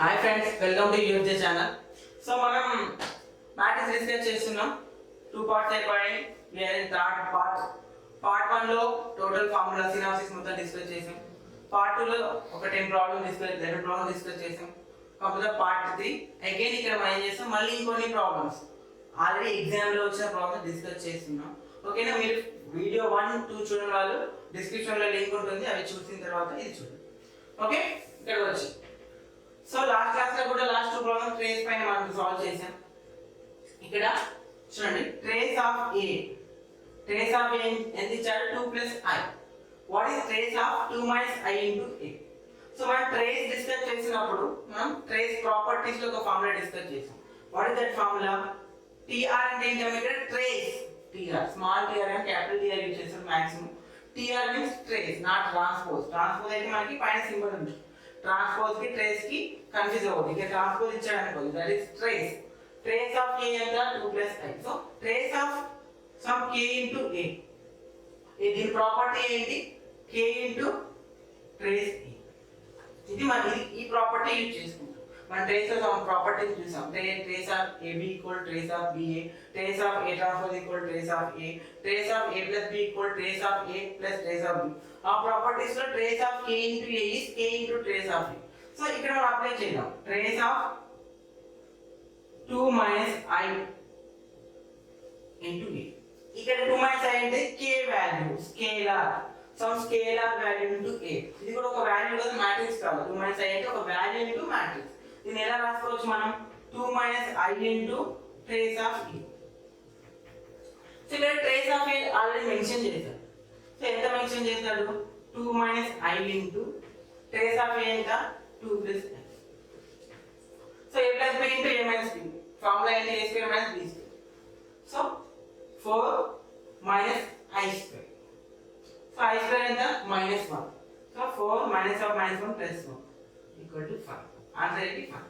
Hi friends, welcome to UFJ channel. So మనం matrix discuss చేస్తున్నాం. 2 parts అయిపోయాయి. We're in third part. Part 1 లో total formula synopsis మొత్తం discuss చేసాం. Part 2 లో ఒక 10 ప్రాబ్లమ్ డిస్కస్ 11 ప్రాబ్లమ్ డిస్కస్ చేసాం. కాకపోతే పార్ట్ 3 అగైన్ ఇక్కడ మనం ఏం చేస్తాం, మళ్ళీ ఇంకొన్ని ప్రాబ్లమ్స్ ఆల్రెడీ ఎగ్జామ్ లో వచ్చిన ప్రాబ్లమ్స్ డిస్కస్ చేస్తున్నాం. ఓకేనా? మీరు వీడియో 1, 2 చూడని వాళ్ళు డిస్క్రిప్షన్ లో లింక్ ఉంటుంది, అవి చూసిన తర్వాత ఇది చూడండి. ఓకే, ఇక్కడ వచ్చి సో లాస్ట్ క్లాస్ లో కూడా లాస్ట్ 2 ప్రాబ్లమ్స్ ట్రేస్ పైన మనం సాల్వ్ చేసాం. ఇక్కడ చూడండి, ట్రేస్ ఆఫ్ a ఎంత ఇచ్చారు? 2 + i. What is trace of 2 - i into a? So మనం ట్రేస్ డిస్కస్ చేసినప్పుడు మనం ట్రేస్ ప్రాపర్టీస్ లో ఒక ఫార్ములా డిస్కస్ చేసాం. What is that formula? tr అంటే ఏంటి? ఇక్కడ trace, tr small tr and capital tr use చేస్తాం maximum. tr means trace, not transpose. Transpose అయితే మనకి పైన సింబల్ ఉంది. ట్రాన్స్పోజ్ కి ట్రేస్ కి కన్ఫ్యూజ్ అవ్వదు. ఇక్కడ ట్రాన్స్పోజ్ ఇచ్చాడు అనుకోండి, that is trace. Trace of a ఎంత? 2 + i. So trace of some k into a. దీని ప్రాపర్టీ ఏంటి? k into trace a. ఇది మనం ఈ ప్రాపర్టీ యూజ్ చేసుకుంటాం. మనం ట్రేస్ ఆఫ్ సమ్ ప్రాపర్టీస్ చూసాం. Trace of ab equal trace of ba, trace of a transpose equal trace of a, trace of a + b equal trace of a + trace of b. ఆ properties లో trace of k into a is k into trace of a. So ఇక్కడ మనం apply చేద్దాం. Trace of 2 - i into a. ఇక్కడ 2 - i అంటే k value, scalar, some scalar value into a. ఇది కూడా ఒక వాల్యూ కదా, మ్యాట్రిక్స్ కాదు. 2 - i అంటే ఒక వాల్యూ into మ్యాట్రిక్స్. దీన్ని ఎలా రాసుకోవచ్చు మనం? 2 - i into trace of a. So ఇక్కడ trace of a already mention చేశారు. సో ఎంత మెన్షన్ చేశాడు? 2 - i into trace of a ఎంత? 2 + i. So a + b into a - b. Formula ఏంటి? a² - b². So 4 - i². So i² ఎంత? -1. So 4 - of -1 + 1 = 5. Answer ఏంటి? 5.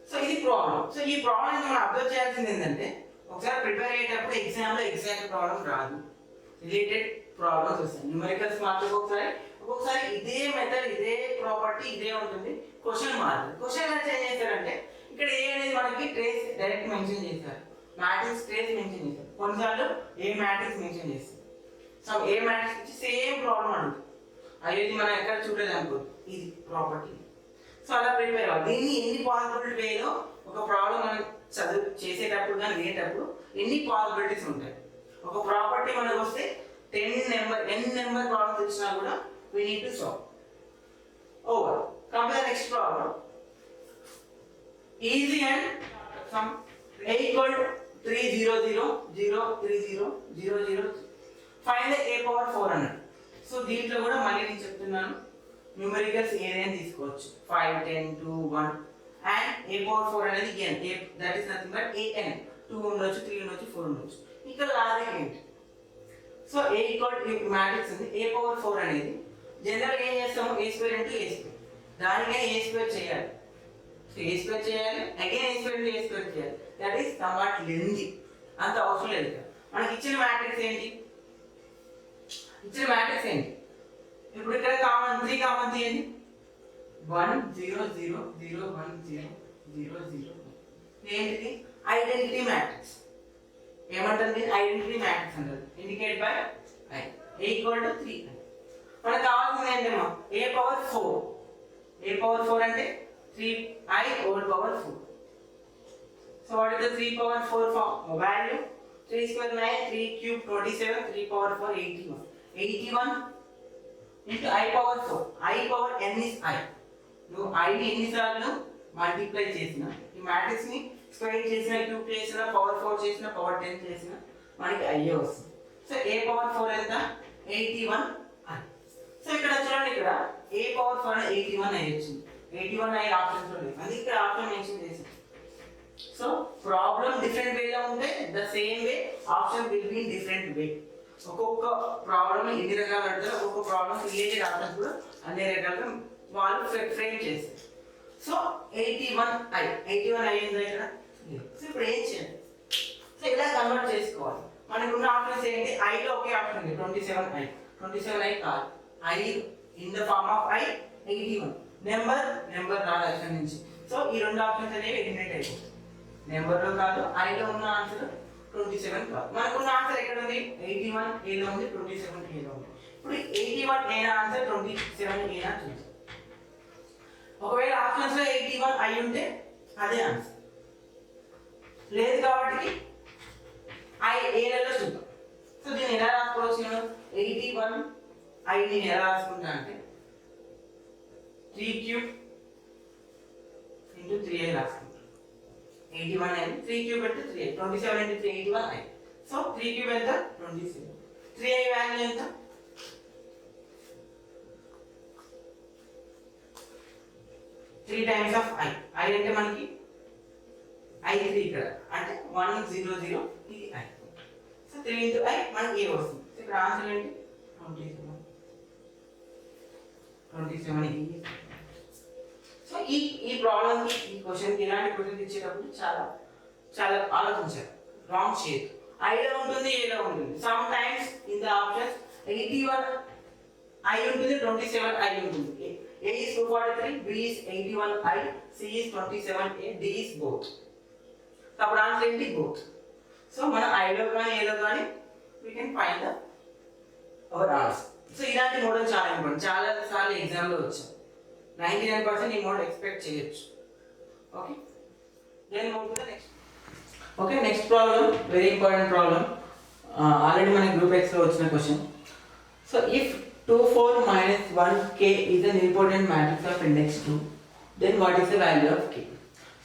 So ఇది problem. So ఈ problem మనం అబ్జర్వ్ చేయాల్సింది ఏంటంటే, ఒకసారి ప్రిపేర్ అయ్యేటప్పుడు ఎగ్జామ్ లో ఎగ్జాక్ట్ ప్రాబ్లం రాదు, రిలేటెడ్ ప్రాబ్లమ్స్ వస్తాయి. న్యూమరికల్స్ మాత్రం ఒక్కొక్కసారి ఇదే మెథడ్, ఇదే ప్రాపర్టీ ఇదే ఉంటుంది, క్వశ్చన్ మారుతుంది. క్వశ్చన్ ఎలా చేంజ్ చేస్తారంటే, ఇక్కడ ఏ అనేది మనకి ట్రేస్ డైరెక్ట్ మెన్షన్ చేస్తారు, మ్యాట్రిక్స్ ట్రేస్ మెన్షన్ చేస్తారు. కొన్నిసార్లు ఏ మ్యాట్రిక్స్ మెన్షన్ చేస్తారు. సో ఏ మ్యాట్రిక్స్ ఇచ్చి సేమ్ ప్రాబ్లం అడుగుతుంది. అయ్యేది మనం ఎక్కడ చూడలేదు అనుకో, ఇది ప్రాపర్టీ. సో అలా ప్రిపేర్ అవ్వాలి. దీన్ని ఎన్ని పాసిబుల్ వేలో ఒక ప్రాబ్లం మనం చేసేటప్పుడు కానీ వినేటప్పుడు ఎన్ని పాసిబిలిటీస్ ఉంటాయి. ఒక ప్రాపర్టీ మనకు వస్తే n నెంబర్ ప్రాబ్లమ్స్ ఇచ్చినా కూడా we need to solve. Over. Come to the next problem. Easy and some a equal to 3 0 0 0 3 0 0 0. Find the a power 400. So దీంట్లో కూడా మళ్ళీ నేను చెప్తున్నాను, న్యూమరికల్స్ ఏదైనా తీసుకోవచ్చు. 5 10 2 1 అండ్ a power 4 అనేది n. That is nothing but an. 2 ఉండొచ్చు, 3 ఉండొచ్చు, 4 ఉండొచ్చు. ఇక్కడ లాజిక్ ఏంటి? సో a ఈక్వల్ మ్యాట్రిక్స్ ఉంది, a పవర్ 4 అనేది జనరల్ ఏం చేస్తాము? a² into a². దానికైనా a² చేయాలి. సో a² చేయాలి, అగైన్ a² into a² చేయాలి. దట్ ఈస్ సమ్వాట్ లెంతీ, అంత అవసరం లేదు. మనకి ఇచ్చిన మ్యాట్రిక్స్ ఏంటి? ఇప్పుడు ఇక్కడ కామన్ 3 కామన్ తీయండి. 1 0 0 0 1 0 0 0. ఏంటిది? Identity matrix. ఏమంటుంది? ఐడెంటిటీ మ్యాట్రిక్స్ అంటారు. Indicate by i. a equal to 3. మనకు కావాల్సింది ఏంటమ్మా? a power 4. a పవర్ 4 అంటే 3i whole power 4. So what is the 3 power 4 value? 3 square 9, 3 cube 27, 3 power 4 81. 81 into i power 4. i power n is i. నువ్వు i ని ఎన్నిసార్లు multiply చేసినా, ఈ matrix ని స్క్వేర్ చేసినా, క్యూబ్ చేసినా, పవర్ 4 చేసినా, పవర్ 10 చేసినా మనకి i వస్తుంది. సో a పవర్ 4 ఎంత? 81 i. సో ఇక్కడ చూడండి, ఇక్కడ a పవర్ 4 81 i వచ్చింది. 81 i ఆప్షన్స్ లో లేదు, అందుకే ఇక్కడ ఆప్షన్ మెన్షన్ చేశాను. సో ప్రాబ్లం డిఫరెంట్ వేలో ఉంటే the same way option will be in different way. ఒక్కొక్క ప్రాబ్లమ్ ఎన్ని రకాలు అడుగుతారు, ఒక్కొక్క ప్రాబ్లమ్ రిలేటెడ్ ఆప్షన్స్ కూడా అన్ని రకాలుగా వాళ్ళు ఫ్రేమ్ చేస్తారు. సో 81i ఉంది ఇక్కడ. సో ఇప్పుడు ఏం చేయాలి? సో ఇలా కన్వర్ట్ చేసుకోవాలి. మనకు ఉన్న ఆప్షన్స్ ఏంటి? i లో ఒకే ఆప్షన్ ఉంది, 27i. 27i కాదు, i in the form of i 81. Number రాదు అక్కడ నుంచి. సో ఈ రెండు ఆప్షన్స్ అనేవి ఎలిమినేట్ అయిపోతాయి. నెంబర్లో కాదు, ఐలో ఉన్న ఆన్సర్ 27 కాదు. మనకున్న ఆన్సర్ ఎక్కడ ఉంది? 81 ఏలో ఉంది, 27 ఏలో ఉంది. ఇప్పుడు 81 ఏనా ఆన్సర్, 27 ఏనా చూద్దాం. ఒకవేళ ఆప్షన్స్ లో 81 అయి ఉంటే అదే ఆన్సర్, లేదు కాబట్టి ఐ ఏలలో చూద్దాం. సో దీన్ని ఎలా రాసుకోవచ్చు? నేను 81 ఐ ని ఎలా రాసుకుంటా అంటే 3 క్యూబ్ ఇంటూ 3i రాసుకుంటాను. 81 అనేది 3 క్యూబ్ అంటే 3i, 27 into 3 81i. So 3 cube ఎంత? 27. 3i వాల్యూ ఎంత? 3 times of i. i అంటే మనకి i3 ఇక్కడ అంటే 100 ఇది i. సో 3 into i మనకి a వస్తుంది. సో ఇక్కడ ఆన్సర్ ఏంటి? 27. సో ఈ ప్రాబ్లం కి, ఈ క్వశ్చన్ కి ఇలాంటి క్వశ్చన్ ఇచ్చేటప్పుడు చాలా ఆలోచించాలి. రాంగ్ చేయదు. i లో ఉంటుంది, a లో ఉంటుంది. Some times in the options 81 i ఉంటుంది, 27 i ఉంటుంది. a is 243, b is 81i, c is 27a, d is both. So అప్పుడు ఆన్సర్ ఏంటి? బోత్. సో మనం i లో కానీ a లో కానీ we can find the our answer. So ఇలాంటి మోడల్ చాలా ఇంపార్టెంట్. చాలా సార్లు ఎగ్జామ్ లో వచ్చాయి. 99% ఈ మోడల్ ఎక్స్పెక్ట్ చేయొచ్చు. Okay, then move to the next. Okay, next problem very important problem. Already మన గ్రూప్ ఎక్స్ లో వచ్చిన question. So if 2 4 minus 1 k is an important matrix of index 2, then what is the value of k?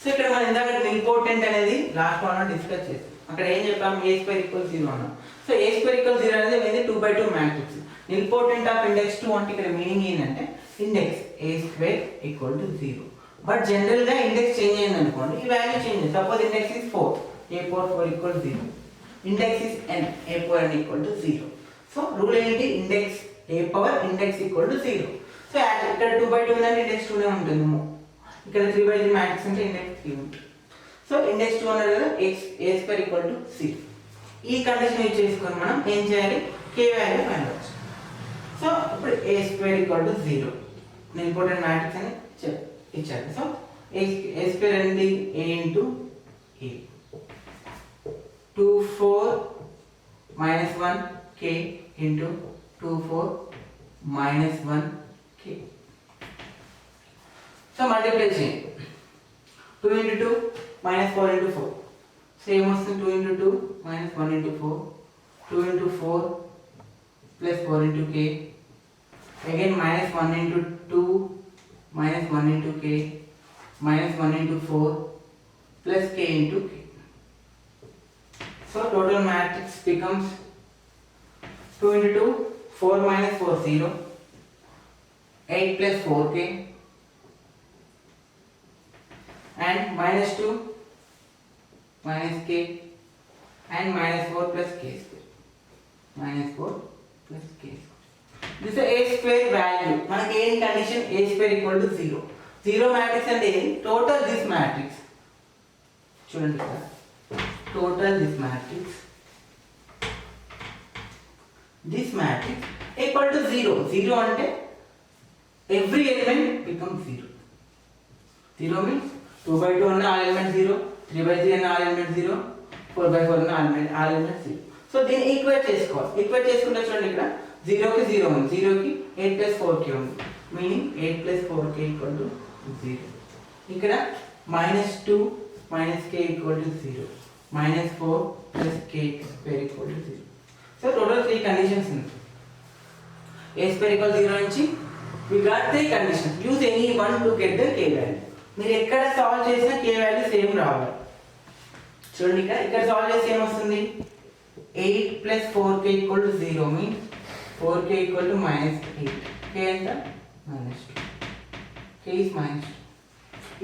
So ఇక్కడ మనం ఇందాక important అనేది last one discuss చేస్తాం. అక్కడ ఏం చెప్పాం? a square equals 0 అన్నాం. సో a square equals 0 అనేది ఏంది? 2/2 మ్యాట్రిక్స్. ఇంపార్టెంట్ ఆఫ్ ఇండెక్స్ 2 అంటే ఇక్కడ మీనింగ్ ఏంటంటే index a square equal to 0. But general గా ఇండెక్స్ చేంజ్ అయింది అనుకోండి, ఈ value change. Suppose index is 4, a power 4 equal to 0. Index is n, a power n equal to 0. So rule ఏంటి? Index a power index equal to 0. So ఇక్కడ 2/2 ఉందంటే index 2 నే ఉంటుంది. ఇక్కడ 3/3 మ్యాట్రిక్స్ అంటే ఇండెక్స్ 3 ఉంటుంది. సో ఇండెక్స్ 2 అన్నారు కదా, a స్క్వేర్ ఈక్వల్ టు 0. ఈ కండిషన్ యూజ్ చేసుకొని మనం ఏం చేయాలి? k value find out. So ఇప్పుడు a square equal to 0 important matrix అని ఇచ్చారు. సో a స్క్వేర్ అనేది a into a. 2 4 minus 1 k into 2 4 minus 1 k. So multiply చేయండి. 2 into 2 minus 4 into 4. సేమ్ వస్తుంది. 2 into 2 minus 1 into 4. 2 into 4 plus 4 into k. Again minus 1 into 2 minus 1 into k minus 1 into 4 plus k into k. So total matrix becomes 2 into 2 4 minus 4 0, 8 plus 4k, and minus 2 minus k, and minus 4 plus k square, minus 4 plus k square. This is a square value. మనకి ఏ condition? a square equal to 0. 0 matrix అంటే total this matrix. చూడండి ఇక్కడ total this matrix, this matrix equal to 0. 0 అంటే every element become 0. 0 means 2/2 ఉన్న all element 0, 3/3 ఉన్న all element 0, 4/4 ఉన్న all element 0. So దీన్ని ఈక్వేట్ చేసుకోవాలి. ఈక్వేట్ చేసుకుంటే చూడండి ఇక్కడ 0 కి 0 ఉంది, 0 కి 8 plus 4k ఉంది. Meaning 8 plus 4k equal to 0. ఇక్కడ -2 minus k equal to 0, -4 plus k square equal to 0. So total 3 conditions ఉన్నాయి. a square equal 0 నుంచి we got 3 conditions. Use any one to get the k value. మీరు ఎక్కడ solve చేసినా k value same రావాలి. చూడండి ఇక్కడ solve చేస్తే ఏమొస్తుంది? 8 plus 4k equal to 0 means 4k equal to -8. k ఎంత? -2. k is -2.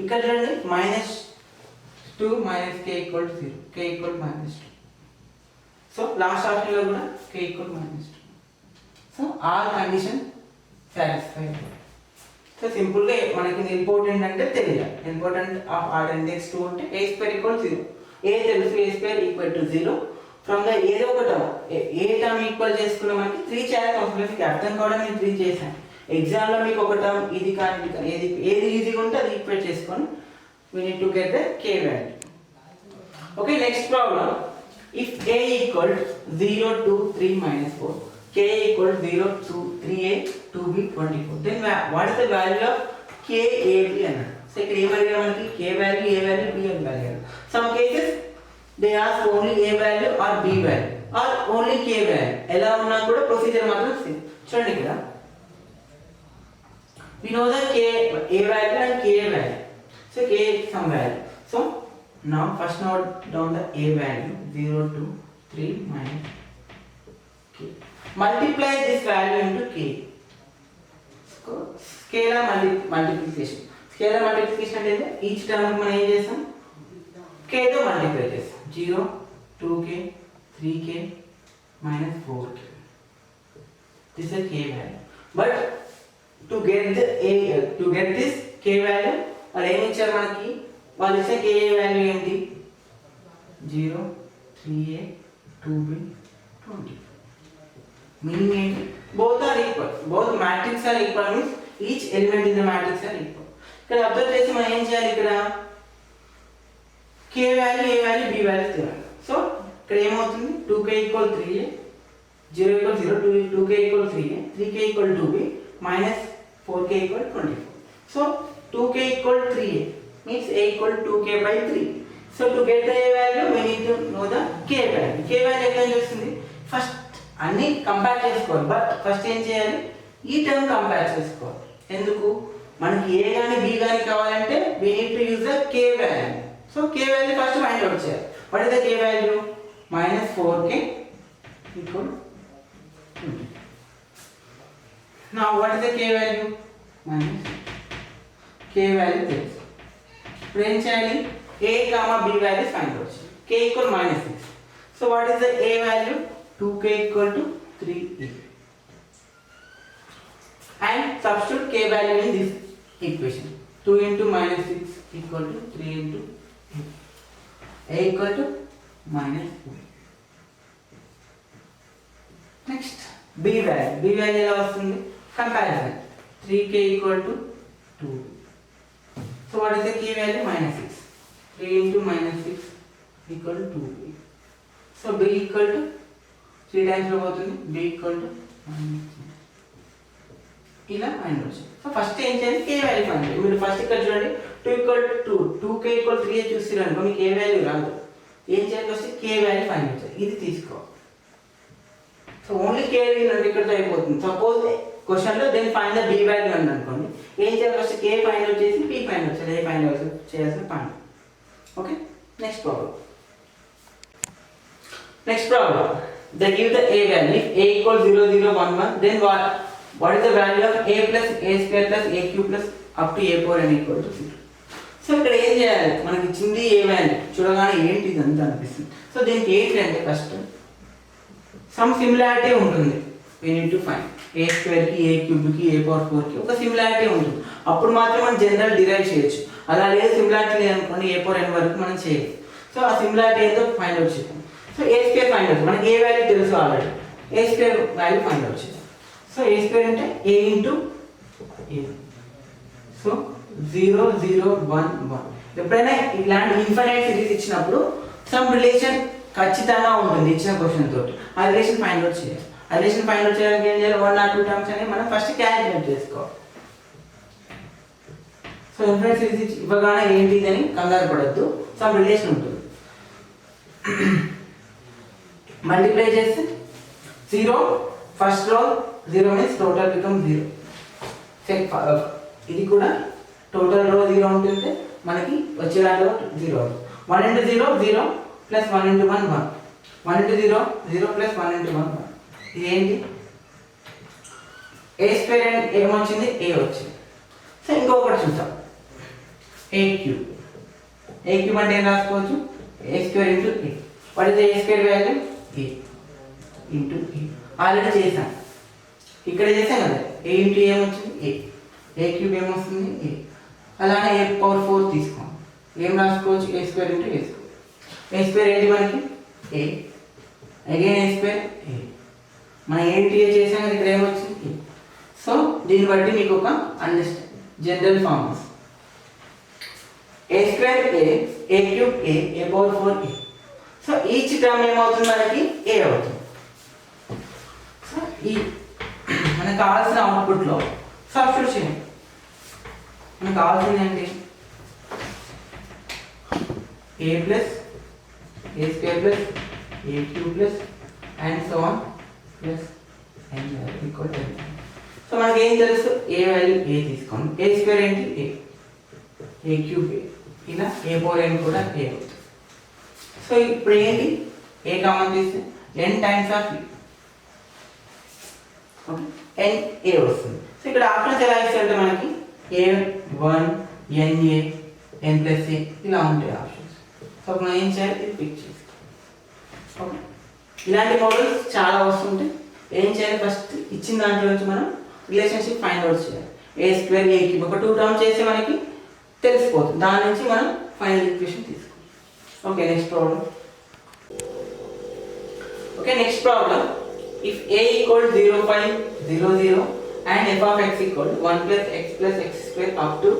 ఇక్కడ చూడండి -2 minus k equal to 0. k equal to -2. So last option లో కూడా k equal to -2. So all condition satisfied. So simple గా మనకి important అంటే తెలియాలి. Important of order index 2 అంటే a స్క్వేర్ ఈక్వల్ 0. a తెలుసు, a square equal to 0. From the ఏదో ఒక టర్మ్ ఏ టర్మ్ ఈక్వల్ చేసుకున్న మనకి 3 చేయాల్సిన అవసరం లేదు. అర్థం కూడా నేను 3 చేశాను. ఎగ్జామ్లో మీకు ఒక టర్మ్ ఇది కానీ ఇది కానీ ఏది ఈజీగా ఉంటే అది ఈక్వేట్ చేసుకొని we need to get the k value. Okay, next problem. If a equal 0 to 3 minus 4, k equal 0 to 3a 2b 24, then what is the value of k a b అన్నాడు. సో ఇక్కడ ఏ value మనకి k value a value b value. Some cases they ask only a value or b value or only k value. ఎలా ఉన్నా కూడా procedure మాత్రం same. చూడండి ఇక్కడ we know the k a value and k value. So k is some value. So now first note down the a value 0 to 3 minus k. Multiply this value into k. So scalar multiplication. Scalar multiplication అంటే each term మనం ఏం చేస్తాం k తో multiply చేస్తాం. 0 2k 3k minus 4k. This is a k value. But to get this k value వాళ్ళు ఏమి ఇచ్చారు మనకి వాళ్ళు ఇచ్చే k వాల్యూ ఏంటి 0 3a 2b 20. మీనింగ్ ఏంటి both are equal, both matrix are equal means each element in the matrix are equal. ఇక్కడ observe చేసి మనం ఏం చేయాలి ఇక్కడ k value a value b value తీయాలి. సో ఇక్కడ ఏమవుతుంది 2k 3a 0 0 2k 3a 3k 2b minus 4k 24. So 2k 3a means a 2k by 3. So to get the a value we need to know the k value. K value ఎట్లా వస్తుంది first అన్ని compare చేసుకోవాలి. But first ఏం చేయాలి ఈ term compare చేసుకోవాలి. ఎందుకు మనకి a గాని b గాని కావాలంటే we need to use the k value. So k value first find out చేయాలి. what is the k value minus 4k equal 20. now what is the k value minus k value తెలుసు. ఇప్పుడు ఏం చేయాలి a comma b values find out. k equal minus 6. so what is the a value 2k equal to 3a and substitute k value in this equation. 2 into minus 6 equal to 3 into a equal to minus 4. next b value ఎలా వస్తుంది comparison 3k equal to 2. so what is the k value minus 6. 3 into minus 6 equal to 2b. so b equal to 3 times లో పోతుంది b equal to minus 3. ఇలా find out. So first ఏం చేయాలి k value find చేయాలి. మీరు first ఇక్కడ చూడండి 2 equal to 2 2k equal 3 చూసిరు అనుకో మీకు ఏ వాల్యూ రాదు. ఏం చేయాలి first k value find out చేయాలి. ఇది తీసుకో. సో ఓన్లీ k అంటే ఇక్కడతో అయిపోతుంది. సపోజ్ క్వశ్చన్ లో then find the b value అని అనుకోండి. ఏం చేయాలి ఫస్ట్ k ఫైండ్ అవుట్ చేసి p ఫైండ్ అవుట్ చేయాలి. ఏ ఫైండ్ అవుట్ చేయాల్సిన పని. Okay next problem. Next problem they give the a value. If a equals 0 0 1 1 then what is the value of a plus a square plus a cube plus up to a power n equal to 0. So ఇక్కడ ఏం చేయాలి మనకి ఇచ్చింది ఏ value చూడగానే ఏంటి ఇదంతా అనిపిస్తుంది. So దీనికి ఏంటి అంటే ఫస్ట్ సమ్ సిమిలారిటీ ఉంటుంది. we need to find a square కి a cube కి a power 4 కి ఒక సిమిలారిటీ ఉంటుంది. అప్పుడు మాత్రం మనం జనరల్ డిరైవ్ చేయొచ్చు. అలా లేదు సిమిలారిటీ లేదనుకోండి a power n వరకు మనం చేయొచ్చు. సో ఆ సిమిలారిటీ ఏంటో ఫైండ్ అవుట్ చేద్దాం. So a square find out మనకి ఏ వాల్యూ తెలుసు already. a square value find out చేద్దాం. సో a స్క్వేర్ అంటే a ఇంటూ a. సో 0 0 1 1. ఎప్పుడైనా ఇలాంటి ఇన్ఫైనైట్ సిరీస్ ఇచ్చినప్పుడు సమ్ రిలేషన్ ఖచ్చితంగా ఉంటుంది ఇచ్చిన క్వశ్చన్ తోటి. ఆ రిలేషన్ ఫైండ్ అవుట్ చేయాలి. ఆ రిలేషన్ ఫైండ్ అవుట్ చేయడానికి ఏం చేయాలి 1 or 2 టర్మ్స్ అనేవి మనం ఫస్ట్ క్యాలిక్యులేట్ చేసుకోవాలి. సో ఇన్ఫైనైట్ సిరీస్ ఇవ్వగానే ఏంటి అని కంగారు పడద్దు. సమ్ రిలేషన్ ఉంటుంది. మల్టిప్లై చేస్తే 0 first row 0 means total become 0. Check ఇది కూడా టోటల్ రో 0 ఉంటుంది మనకి వచ్చే దాంట్లో 0 1 into 0 0 plus 1 into 1 1 1 into 0 0 plus 1 into 1 1. ఇది ఏంటి a స్క్వేర్ అండ్ ఏమొచ్చింది a వచ్చింది. సో ఇంకొకటి చూద్దాం a క్యూబ్. a క్యూబ్ అంటే ఏం రాసుకోవచ్చు a square into a. What is a square value a into a. Already చేసాం ఇక్కడ చేసాం కదా a ఇంటూ ఏమొచ్చింది a క్యూబ్ ఏమొస్తుంది a. అలానే a పవర్ 4 తీసుకోండి. ఏం రాసుకోవచ్చు a square into a square. a square ఏంటి మనకి a again a square a. మనం ఏంటి చేసాం కదా ఇక్కడ ఏమొచ్చింది a. సో దీన్ని బట్టి మీకు ఒక understand general forms a square a cube a power 4 a. So each term ఏమవుతుంది మనకి a అవుతుంది. సో ఈ మనకు కావాల్సిన అవుట్పుట్లో సబ్స్టిట్యూట్ చేయండి. మనకు కావాల్సింది ఏంటి a plus a square plus a cube plus and so on plus n equal to. So మనకి ఏం తెలుసు a వాల్యూ a తీసుకోండి. a స్క్వేర్ ఏంటి a క్యూబ్ a ఇలా a పవర్ n కూడా a అవుతుంది. సో ఇప్పుడు ఏంటి a కామన్ తీస్తే n times of n a వస్తుంది. సో ఇక్కడ ఆప్షన్స్ ఎలా ఇస్తారంటే మనకి a1 na n plus a ఇలా ఉంటాయి ఆప్షన్స్. సో మనం ఏం చేయాలి ఇది పిక్ చేసి ఓకే. ఇలాంటి మోడల్స్ చాలా వస్తుంటాయి. ఏం చేయాలి ఫస్ట్ ఇచ్చిన దాంట్లో నుంచి మనం రిలేషన్షిప్ ఫైండ్ అవుట్ చేయాలి. a స్క్వేర్ a క్యూబ్ ఒక 2 టర్మ్ చేసి మనకి తెలిసిపోతుంది. దాని నుంచి మనం ఫైనల్ ఈక్వేషన్ తీసుకోవాలి. Okay next problem. Okay next problem if a equal 0 5 0 0 and f of x equal 1 plus x square up to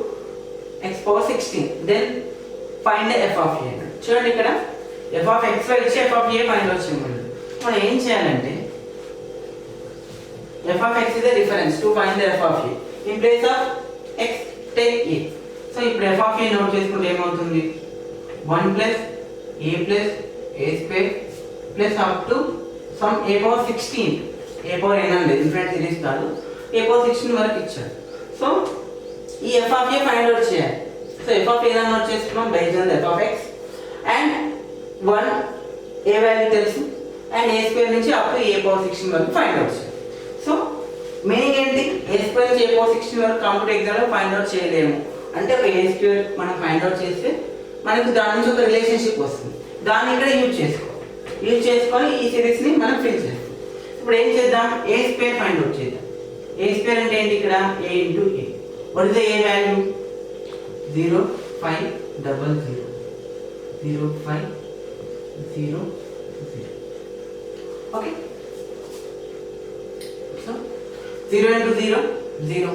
x power 16 then find the f of a. చూడండి ఇక్కడ f of x ఇచ్చి f of a find out చేయమని మనం ఏం చేయాలంటే f of x is a reference to find the f of a. In place of x take a. So ఇప్పుడు f of a note చేసుకుంటే ఏమవుతుంది 1 plus a plus a square plus up to some a power 16 a power n అనేది infinite series కాదు a power 16 వరకు ఇచ్చాడు. So ఈ f of a find out చేయాలి. So f of a ని note చేసుకున్నాం based on the f of x and 1 a value తెలుసు and a square నుంచి అప్ టు a పవర్ 16 వరకు ఫైండ్ అవుట్ చేయాలి. సో మీనింగ్ ఏంటి a square నుంచి a power 16 వరకు కంప్యూటర్ ఎగ్జామ్ లో ఫైండ్ అవుట్ చేయలేము అంటే ఒక a స్క్వేర్ మనం ఫైండ్ అవుట్ చేస్తే మనకి దాని నుంచి ఒక రిలేషన్షిప్ వస్తుంది. దాన్ని ఇక్కడ యూజ్ చేసుకొని ఈ సిరీస్ ని మనం ఫిల్ చేస్తాం. ఇప్పుడు ఏం చేద్దాం a స్క్వేర్ ఫైండ్ అవుట్ చేద్దాం. a స్క్వేర్ అంటే ఏంటి ఇక్కడ a into a. What is the a value 0 5 0 0 0 5 0 0. Okay so 0 into 0 0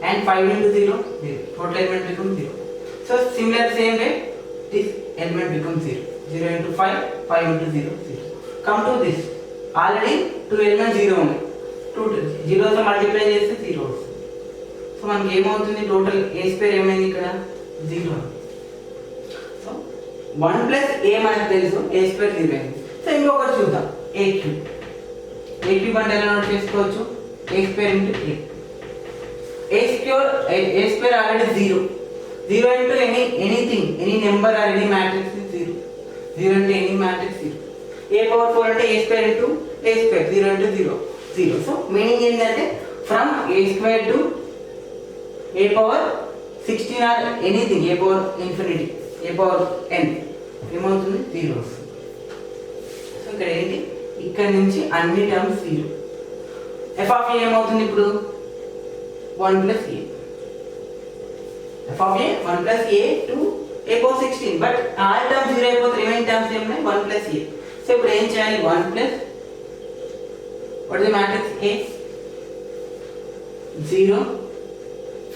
and 5 into 0 0. Total element becomes 0. So similar same way this element becomes 0. 0 into 5 5 into 0 0. Come to this already 2 elements 0 ఉన్నాయి. 2 zeros తో multiply చేస్తే 0 వస్తుంది. So మనకి ఏమవుతుంది total a square ఏమైంది ఇక్కడ 0. So 1 plus a మనకు తెలుసు a స్క్వేర్ 0 అయింది. సో ఇంకొకటి చూద్దాం a క్యూబ్. a క్యూబ్ అంటే ఎలా నోట్ చేసుకోవచ్చు a square into a square already 0 into anything any number or any matrix is 0 into any matrix 0. a power 4 అంటే a square into a square 0 into 0 0. So meaning ఏంటంటే from a square to a power 16 or anything a power infinity a power n ఏమవుతుంది 0 వస్తుంది. So ఇక్కడ ఏంటి ఇక్కడ నుంచి అన్ని terms 0. f of a ఏమవుతుంది ఇప్పుడు 1 plus a. f of a 1 plus a to a power 16 but all terms 0 అయిపోతే రిమైనింగ్ టర్మ్స్ ఏమున్నాయి 1 plus a. సో ఇప్పుడు ఏం చేయాలి 1 plus what is the matrix a 0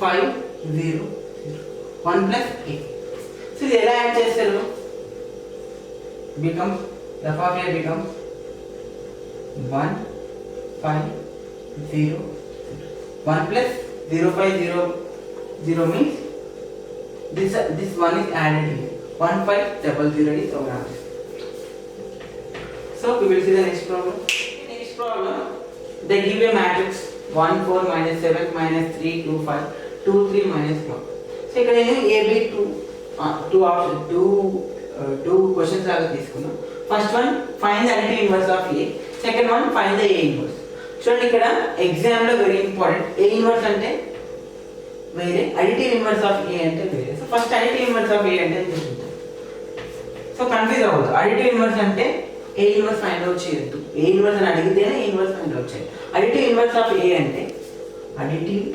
5 0 1 plus a. So ఇది ఎలా add చేస్తారు becomes f of a becomes 1 5 0 1 plus 0 5 0 0 means this one is added here 1 5 0 0 is our answer. So we will see the next problem. Next problem they give a matrix 1 4 minus 7 minus 3 2 5 2 3 minus 1. So ఇక్కడ నేను a b 2 questions లాగా తీసుకున్నాం. First one find the additive inverse of a, second one find the a inverse. చూడండి ఇక్కడ exam లో very important a inverse అంటే వేరే additive inverse of a అంటే వేరే. So first additive inverse of a అంటే తెలుసుకుంటాం. సో కన్ఫ్యూజ్ అవ్వదు. అడిటివ్ ఇన్వర్స్ అంటే a ఇన్వర్స్ ఫైండ్ అవుట్ చేయొద్దు. a ఇన్వర్స్ అని అడిగితేనే a ఇన్వర్స్ ఫైండ్ అవుట్ చేయాలి. అడిటివ్ ఇన్వర్స్ ఆఫ్ a అంటే additive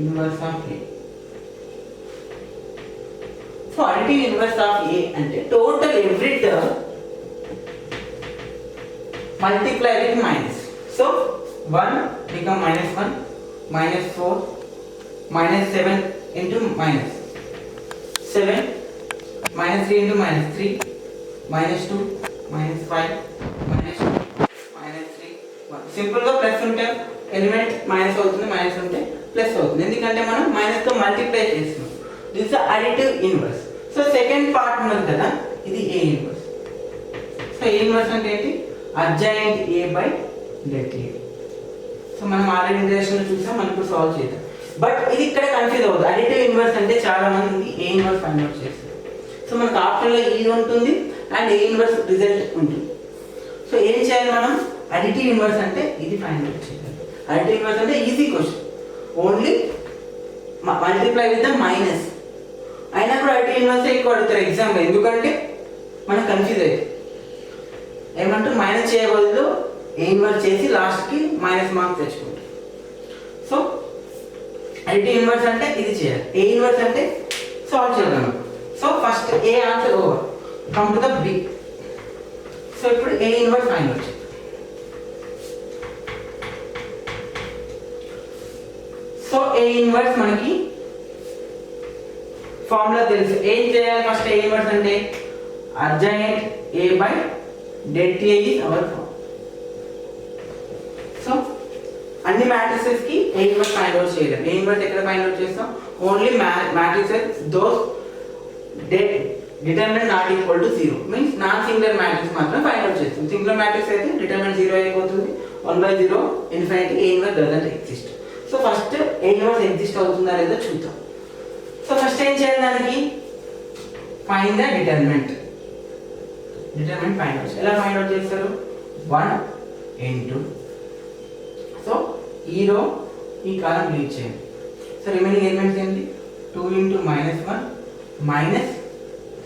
inverse of a. So additive inverse of a అంటే total every term multiply with minus. So 1 become minus 1, minus 4, minus 7 into minus 7, minus 3 into minus 3, minus 2, minus 5, minus 2, minus 3, 1. Simple గా plus ఉంటే element minus అవుతుంది, minus ఉంటే plus అవుతుంది, ఎందుకంటే మనం minus తో multiply చేస్తున్నాం. This additive inverse. So second part ఉన్నది కదా, ఇది ఏ ఇన్వర్స్. సో ఏ ఇన్వర్స్ అంటే ఏంటి? Adjoint A by det A. So మనం ఆల్రెడీ రిలేషన్ చూసాం, మనం ఇప్పుడు సాల్వ్ చేద్దాం. బట్ ఇది ఇక్కడ కన్ఫ్యూజ్ అవుతుంది. అడిటివ్ ఇన్వర్స్ అంటే చాలా మంది ఏ ఇన్వర్స్ ఫైండ్ అవుట్ చేస్తారు. సో మనకు ఆప్షన్లో ఈ ఉంటుంది అండ్ ఏ ఇన్వర్స్ రిజల్ట్ ఉంటుంది. సో ఏం చేయాలి మనం? అడిటివ్ ఇన్వర్స్ అంటే ఇది ఫైండ్ అవుట్ చేయాలి. అడిటివ్ ఇన్వర్స్ అంటే easy question, only multiply with the minus. అయినా కూడా అడిటివ్ ఇన్వర్స్ ఎక్కువ అడుగుతారు ఎగ్జామ్లో, ఎందుకంటే మనకు కన్ఫ్యూజ్ అవుతుంది. ఏమంటారు? మైనస్ చేయబోదు ఏ ఇన్వర్స్ చేసి లాస్ట్కి మైనస్ మార్క్స్ తెచ్చుకుంటారు. సో అడిటివ్ ఇన్వర్స్ అంటే ఇది చేయాలి. ఏ ఇన్వర్స్ అంటే సాల్వ్ చేయాలి. So first A answer over, come to the B. So ఇప్పుడు ఏ ఇన్వర్స్ ఫైండ్ అవుట్ చేయాలి. సో ఏ ఇన్వర్స్ మనకి ఫార్ములా తెలుసు. ఏం చేయాలి ఫస్ట్? ఏ ఇన్వర్స్ అంటే adjoint A by det A is our form. So అన్ని మ్యాట్రిసెస్ కి ఏ ఇన్వర్స్ ఫైండ్ అవుట్ చేయలేం. ఏ ఇన్వర్స్ ఎక్కడ ఫైండ్ అవుట్ చేస్తాం? Only matrices those determinant not equal to 0 means non singular matrix మాత్రం find out చేస్తాం. Singular matrix అయితే determinant 0 అయిపోతుంది, 1/0 infinity. A inverse doesn't exist. So first A inverse exist అవుతుందా లేదో చూద్దాం. సో ఫస్ట్ ఏం చేయాలి? దానికి find the determinant find out. ఎలా ఫైండ్ అవుట్ చేస్తారు? 1 into, సో ఈ రో ఈ కాలం డిలీట్ చేయండి. సో రిమైనింగ్ ఎలిమెంట్స్ ఏంటి? 2 into -1 minus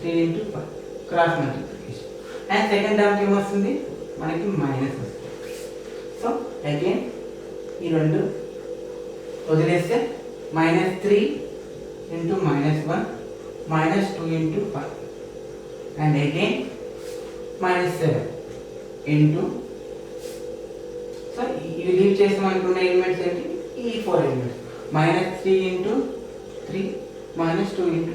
3 into 5 cross multiplication. And second term ఏమొస్తుంది? మనకి మైనస్ వస్తుంది. సో అగైన్ ఈ రెండు వదిలేస్తే -3 into -1 minus 2 into 5 and again -7 into, so ఇవి లీవ్ చేస్తాం అనుకున్న ఎలిమెంట్స్ ఏంటి? ఈ 4 ఎలిమెంట్స్. -3 into 3 minus 2 into,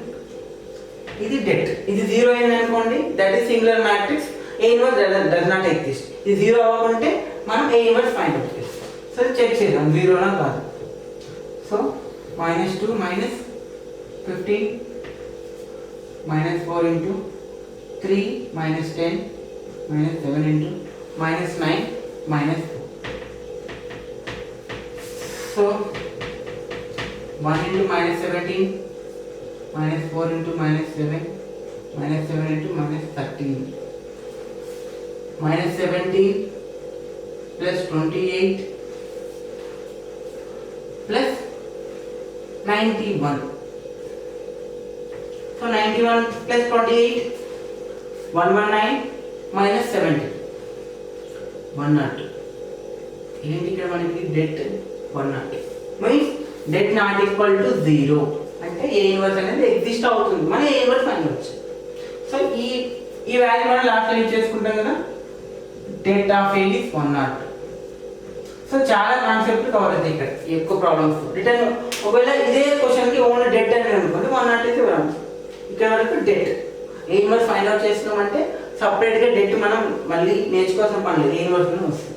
ఇది డెట్. ఇది 0 అయింది అనుకోండి, that is singular matrix. A inverse does not exist. ఇది 0 అవ్వకుంటే మనం ఏ ఇన్వర్స్ ఫైండ్ అవుట్ చేస్తాం. సో చెక్ చేద్దాం 0నా కాదు. So -2 minus 15 -4 into 3 minus 10 minus 7 into -9 minus 4. So 1 into -17 minus 4 into -7 minus 7 into -13 -17 plus 28 plus 91. So 91 plus 28 119 minus 70 102. ఏంటి ఇక్కడ మనకి debt 102 means debt not equal to 0 అంటే ఏ inverse అనేది ఎగ్జిస్ట్ అవుతుంది. మనం ఏ ఇన్వర్స్ ఫైండ్ అవ్వచ్చు. సో ఈ వాల్యూ మనం లాస్ట్ యూజ్ చేసుకుంటాం కదా, det of A is 102. So చాలా కాన్సెప్ట్ కవర్ అవుతాయి ఇక్కడ, ఎక్కువ ప్రాబ్లమ్స్ రిటర్న్. ఒకవేళ ఇదే క్వశ్చన్కి ఓన్లీ డెట్ అనేది అనుకోండి 102 రాదు. ఇక్కడ వరకు det A inverse find out చేస్తున్నామంటే సపరేట్గా డెట్ మనం మళ్ళీ నేర్చుకోవాల్సిన పని లేదు, ఏ ఇన్వర్స్ వస్తుంది.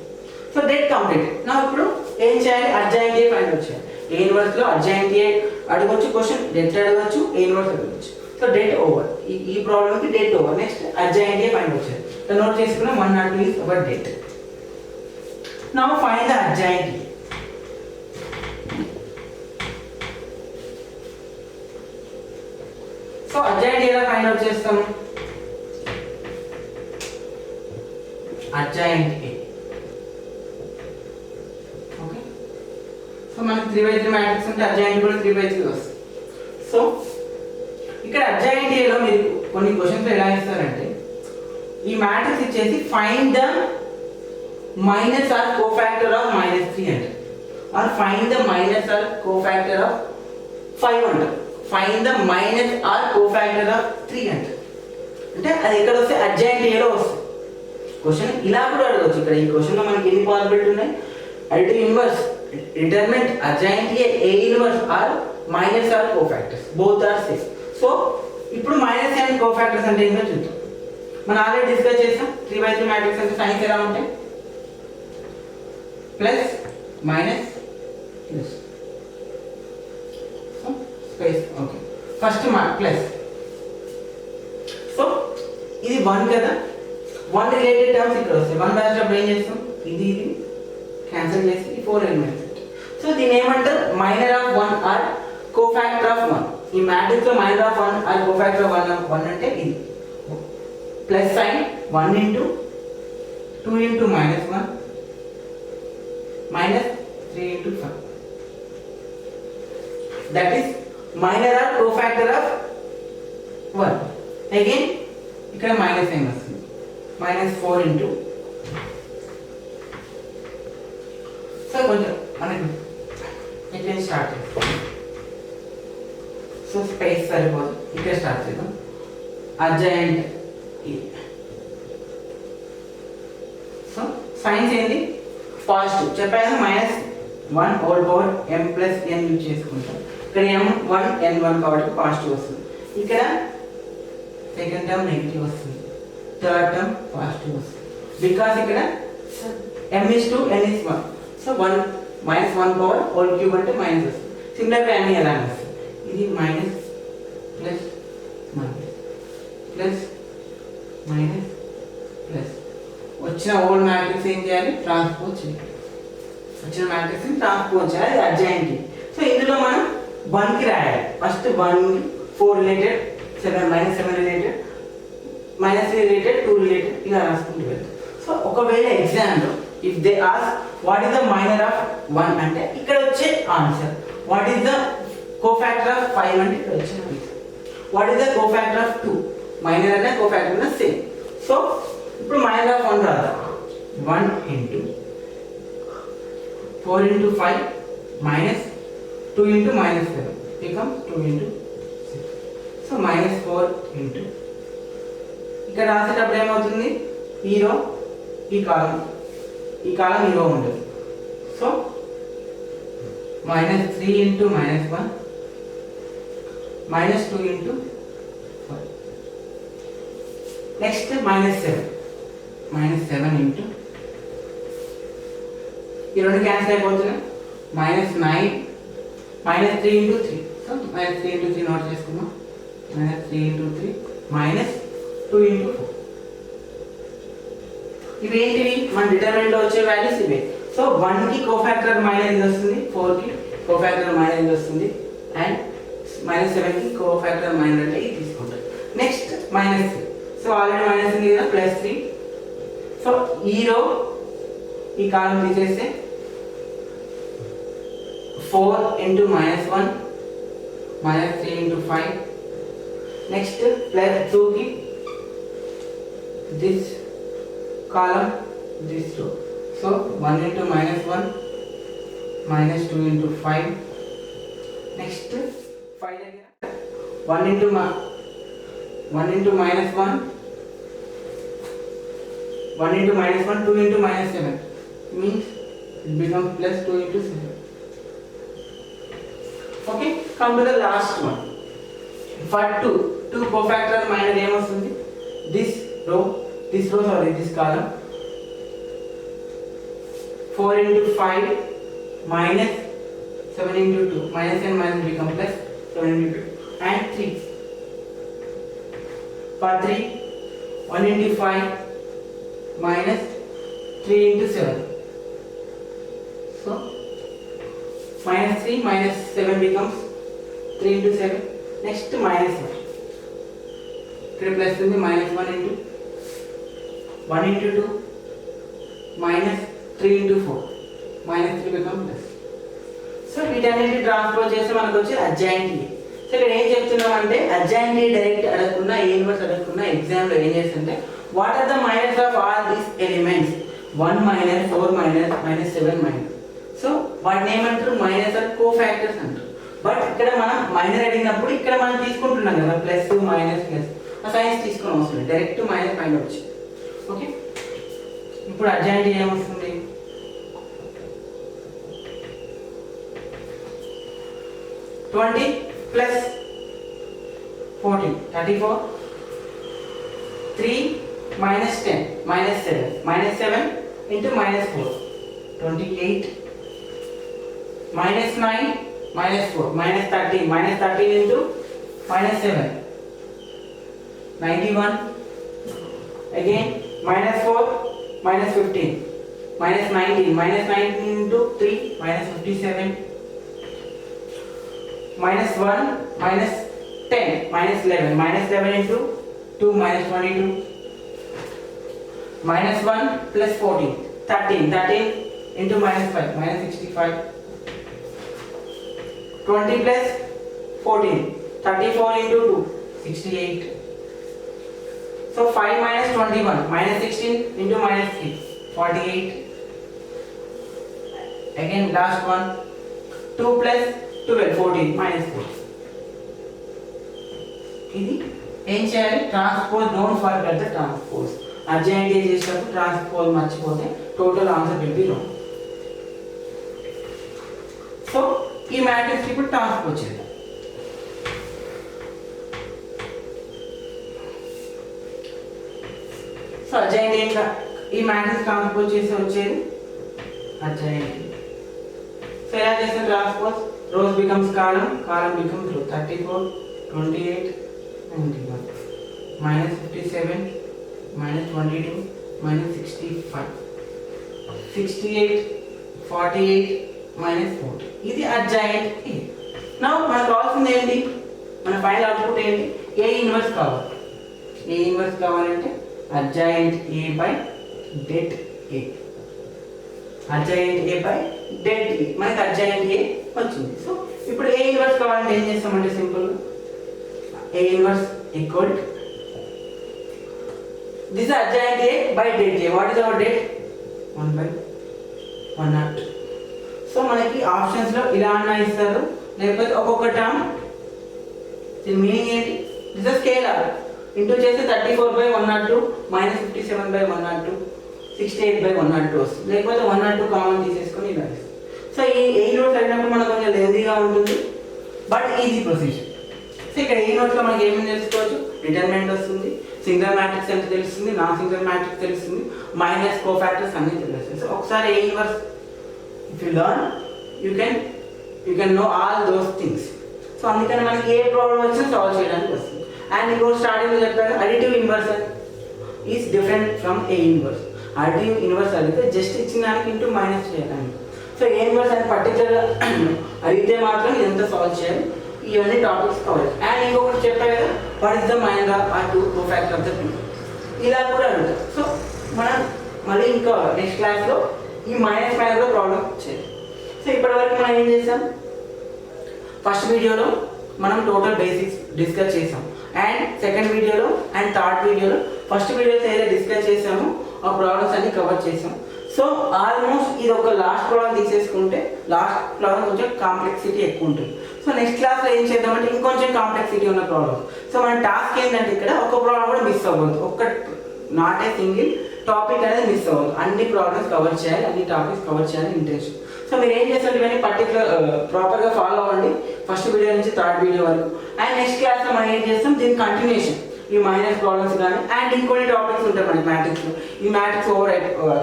So det complete. నా ఇప్పుడు ఏం చేయాలి? అడ్జాయింట్ ఏ ఫైండ్ అవుట్ చేయాలి. ఏ ఇన్వర్స్లో అడ్జాయింట్ ఏ అడగొచ్చు క్వశ్చన్, డెట్ అడగచ్చు, ఏ ఇన్వర్స్ అడగచ్చు. So det over. ఈ ప్రాబ్లమ్కి det over. Next adjoint A find out చేయాలి. సో నోట్ చేసుకున్నాం 102 is our det. Now find the adjoint. So adjoint ఎలా ఫైండ్ అవుట్ చేస్తాం? adjoint A. ఓకే. సో మనకి 3/3 matrix ఉంటే adjoint కూడా 3/3 వస్తుంది. సో ఇక్కడ adjoint A లో మీరు కొన్ని క్వశ్చన్స్ ఎలా ఇస్తారంటే ఈ మ్యాట్రిక్స్ ఇచ్చేసి find the minus or cofactor of -3 అంటే, or find the minus or cofactor of 5 అంటే, find the minus or cofactor of 3 అంటే అది ఎక్కడ వస్తే adjoint A లో వస్తుంది. క్వశ్చన్ ఇలా కూడా అడగవచ్చు. ఇక్కడ ఈ క్వశ్చన్లో మనకి ఎన్ని పాసిబిలిటీ ఉన్నాయి? Additive inverse, determinant, adjoint A inverse or minors or cofactors, both are same. So ఇప్పుడు మైనస్ అండ్ కోఫాక్టర్స్ అంటే ఏంటో చూద్దాం. మనం ఆల్రెడీ డిస్కస్ చేసాం 3/3 మ్యాట్రిక్స్ అంటే సైన్స్ ఎలా ఉంటాయి? Plus minus plus space. Okay, first plus. So ఇది 1 కదా, 1 రిలేటెడ్ టర్మ్స్ ఇక్కడ వస్తాయి. 1 రాసేటప్పుడు ఏం చేస్తాం? ఇది క్యాన్సిల్ చేసి 4 ఎలిమెంట్స్. సో దీని ఏమంటారు? Minor of 1 or cofactor of 1. ఈ మ్యాట్రిక్స్ లో minor of 1 or cofactor of 1 అంటే ఇది plus sign 1 into 2 into -1 minus 3 into 5. That is minor or cofactor of 1. Again ఇక్కడ మైనస్ ఏం వస్తుంది? -4 into. సో కొంచెం మనకి ఇక్కడ స్టార్ట్ చేద్దాం. సో స్పేస్ సరిపోదు, ఇక్కడ స్టార్ట్ చేద్దాం. అడ్జాయింట్. సో సైన్స్ ఏంటి? పాజిటివ్ చెప్పాను. -1 whole power m plus n use చేసుకుంటాం. ఇక్కడ m1 n1 కాబట్టి పాజిటివ్ వస్తుంది. ఇక్కడ సెకండ్ టర్మ్ నెగిటివ్ వస్తుంది, థర్డ్ టర్మ్ పాజిటివ్ వస్తుంది. బికాస్ ఇక్కడ m is 2 n is 1. So 1 -1 power whole cube అంటే మైనస్ వస్తుంది. సిమిలర్గా అన్ని ఎలా వస్తుంది? ఇది minus plus minus plus minus plus. వచ్చిన ఓల్డ్ మ్యాట్రిక్స్ ఏం చేయాలి? ట్రాన్స్పోజ్ చేయాలి. వచ్చిన మ్యాట్రిక్స్ ట్రాన్స్పోజ్ చేయాలి, అడ్జాయింట్. సో ఇందులో మనం 1కి రాయాలి. First 1 4 related, 7 -7 related, -3 related, 2 related, ఇలా రాసుకుంటూ వెళ్తాం. సో ఒకవేళ ఎగ్జామ్లో if they ask what is the minor of 1 అంటే ఇక్కడ వచ్చే answer. What is the cofactor of 5 అంటే ఇక్కడ వచ్చే answer. What is the cofactor of 2? Minor అనే కోఫాక్టర్ అనే సేమ్. సో ఇప్పుడు మైనర్ ఆఫ్ 1 రాదా? 1 into 4 into 5 minus 2 into -7 becomes 2 into 6. So -4 into ఇక్కడ రాసేటప్పుడు ఏమవుతుంది? ఈ రో ఈ కాలం ఈ రో ఉంటుంది. So -3 into -1 -2 into 5. Next -7 into ఈ రెండు క్యాన్సిల్ అయిపోతున్నాయి. -9 -3 into 3. సో -3 into 3 నోట్ చేసుకుందాం. -3 into 3 -2 into 4. ఇవి ఏంటివి? మన డిటర్మినెంట్ లో వచ్చే వాల్యూస్ ఇవే. సో 1కి కోఫాక్టర్ మైనస్ వస్తుంది, 4కి కోఫాక్టర్ మైనస్ వస్తుంది, అండ్ -7కి కోఫాక్టర్ మైనస్ అంటే ఇది తీసుకుంటాం. నెక్స్ట్ -3. సో ఆల్రెడీ మైనస్ ఉంది కదా, +3. సో ఈ రో ఈ కాలం తీసేస్తే 4 into -1 -3 into 5. నెక్స్ట్ +2కి దిస్ కాలం దిస్ రో. So 1 into -1 -2 into 5. నెక్స్ట్ 5 దగ్గర 1 into -1 1 into -1 2 into -7 means it becomes +2 into 7. Okay, come to the last one. For 2 cofactor minor ఏం వస్తుంది? this row sorry this column 4 into 5 minus 7 into 2 minus and minus become plus 7 into 2 and 3. For 3 1 into 5 minus 3 into 7. So -3 -7 becomes 3 into 7. Next -1. ఇక్కడ plus ఉంది, -1 into 1 into 2 -3 into 4 -3 becomes plus. So వీటన్నిటి transpose చేస్తే మనకు వచ్చి adjoint. So ఇక్కడ ఏం చెప్తున్నాం అంటే అడ్జాయింట్ డైరెక్ట్ అడగకుండా ఏ ఇన్వర్స్ అడగకుండా ఎగ్జామ్లో ఏం చేస్తుంటే what are the minors of all these elements 1 minor 4 minor -7 minor. So వాటిని ఏమంటారు? మైనస్ ఆర్ కోఫాక్టర్స్ అంటారు. బట్ ఇక్కడ మనం మైనర్ అడిగినప్పుడు ఇక్కడ మనం తీసుకుంటున్నాం కదా ప్లస్ మైనస్ ప్లస్, ఆ సైన్స్ తీసుకుని అవసరం direct minors find out. Okay, ఇప్పుడు అడ్జాయింట్ ఏమొస్తుంది? 20 plus 14, 34, 3 minus 10, minus 7, minus 7 into minus 4, 28, minus 9, minus 4, minus 13, minus 13 into minus 7, 91, again minus 4, minus 15, minus 19, minus 19 into 3, minus 57, minus 1, minus 10, minus 11, minus 11 into 2, minus 22, minus 1 plus 14, 13, 13 into minus 5, minus 65, 20 plus 14, 34 into 2, 68. So 5 minus 21, minus 16 into minus 3, 48. Again last one, 2 plus 12, 14, minus 4. ఇది ఏం చేయాలి? Transpose, don't forget the transpose. Adjoint చేసేటప్పుడు transpose మర్చిపోతే total answer will be wrong. So ఈ matrix ఇప్పుడు transpose చేద్దాం. So adjoint ఏంటా? ఈ మ్యాట్రిక్స్ ట్రాన్స్పోజ్ చేసి వచ్చేది అడ్జాయింట్. సో ఎలా చేస్తాం ట్రాన్స్పోజ్? రోస్ బికమ్స్ కాలం, కాలం బికమ్స్ రో. 34, 28, 91, minus 57, minus 22, minus 65, 68, 48, minus 40. ఇది అడ్జాయింట్ ఏ. నా మనకు కావాల్సింది ఏంటి? మన ఫైనల్ అవుట్పుట్ ఏంటి? ఏ ఇన్వర్స్ కావాలి. ఏ ఇన్వర్స్ కావాలంటే adjoint A by det A. Adjoint A by det ఏ. మనకి అడ్జాయింట్ ఏ వచ్చింది. సో ఇప్పుడు ఏ ఇన్వర్స్ కావాలంటే ఏం చేస్తామంటే simple, A inverse equal to this is adjoint A by det A. What is our det? 1 by 102. So మనకి options లో ఇలా అన్నా ఇస్తారు, లేకపోతే ఒక్కొక్క టర్మ్ దీని మీనింగ్ ఏంటి? This is scalar. ఇంటూ చేస్తే 34 by 102 minus 57 by 102 68 by 102 వస్తుంది. లేకపోతే 102 కామన్ తీసేసుకొని ఇలా ఇస్తుంది. సో ఈ ఏ నోట్స్ అయినప్పుడు మనకు కొంచెం లెంతీగా ఉంటుంది, బట్ ఈజీ ప్రొసీజర్. సో ఇక్కడ ఏ నోట్లో మనకి ఏమేమి తెలుసుకోవచ్చు? డిటర్మినెంట్ వస్తుంది, సింగిల్ మ్యాట్రిక్స్ ఎంత తెలుస్తుంది, నాన్ సింగిల్ మ్యాట్రిక్స్ తెలుస్తుంది, మైనస్ కోఫాక్టర్స్ అన్ని తెలుస్తుంది. సో ఒకసారి A inverse if you learn you can know all those things. So అందుకని మనకి ఏ ప్రాబ్లం వచ్చినా సాల్వ్ చేయడానికి వస్తుంది. అండ్ ఇంకోటి స్టార్టింగ్లో చెప్పాను, additive inverse is different from A inverse. Additive inverse అడిగితే జస్ట్ ఇచ్చిన దానికి ఇంటూ మైనస్ చేయడానికి. సో ఏ ఇన్వర్స్ అని పర్టికులర్ అడిగితే మాత్రం ఇదంతా సాల్వ్ చేయాలి. ఇవన్నీ టాపిక్స్ కవర్. అండ్ ఇంకొకటి చెప్పాను కదా, what is the minor or two cofactor of the P, ఇలా కూడా అడుగుతాం. సో మనం మళ్ళీ ఇంకా నెక్స్ట్ క్లాస్లో ఈ మైనస్ మైనస్లో ప్రాబ్లం చేయాలి. సో ఇప్పటివరకు మనం ఏం చేసాం? ఫస్ట్ వీడియోలో మనం టోటల్ బేసిక్స్ డిస్కస్ చేసాం, అండ్ సెకండ్ వీడియోలో అండ్ థర్డ్ వీడియోలో ఫస్ట్ వీడియోస్ ఏదైతే డిస్కస్ చేసామో ఆ ప్రాబ్లమ్స్ అన్ని కవర్ చేసాం. సో ఆల్మోస్ట్ ఇది ఒక లాస్ట్ ప్రాబ్లం తీసేసుకుంటే లాస్ట్ ప్రాబ్లం కొంచెం కాంప్లెక్సిటీ ఎక్కువ ఉంటుంది. సో నెక్స్ట్ క్లాస్లో ఏం చేద్దామంటే ఇంకొంచెం కాంప్లెక్సిటీ ఉన్న ప్రాబ్లమ్. సో మన టాస్క్ ఏంటంటే ఇక్కడ ఒక ప్రాబ్లం కూడా మిస్ అవ్వద్దు, ఒక్క నాట్ ఏ సింగిల్ టాపిక్ అనేది మిస్ అవ్వదు. అన్ని ప్రాబ్లమ్స్ కవర్ చేయాలి, అన్ని టాపిక్స్ కవర్ చేయాలి ఇంటెన్షన్. సో మీరు ఏం చేస్తారు, ఇవన్నీ పర్టికులర్ ప్రాపర్గా ఫాలో అవ్వండి ఫస్ట్ వీడియో నుంచి థర్డ్ వీడియో వరకు. అండ్ నెక్స్ట్ క్లాస్లో మనం ఏం చేస్తాం, దీని కంటిన్యూషన్ ఈ మైనస్ ప్రాబ్లమ్స్ కానీ అండ్ ఇంకొన్ని టాపిక్స్ ఉంటాయి మనకి మ్యాట్రిక్స్లో. ఈ మ్యాట్రిక్స్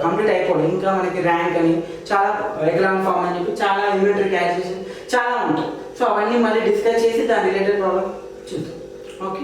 కంప్లీట్ అయిపోవడం, ఇంకా మనకి ర్యాంక్ అని చాలా రెగ్యులర్ ఫార్మ్ అని చెప్పి చాలా యూనిటరీ క్యాలిక్యులేషన్ చాలా ఉంటాయి. సో అవన్నీ మళ్ళీ డిస్కస్ చేసి దాని రిలేటెడ్ ప్రాబ్లమ్ చూద్దాం. ఓకే.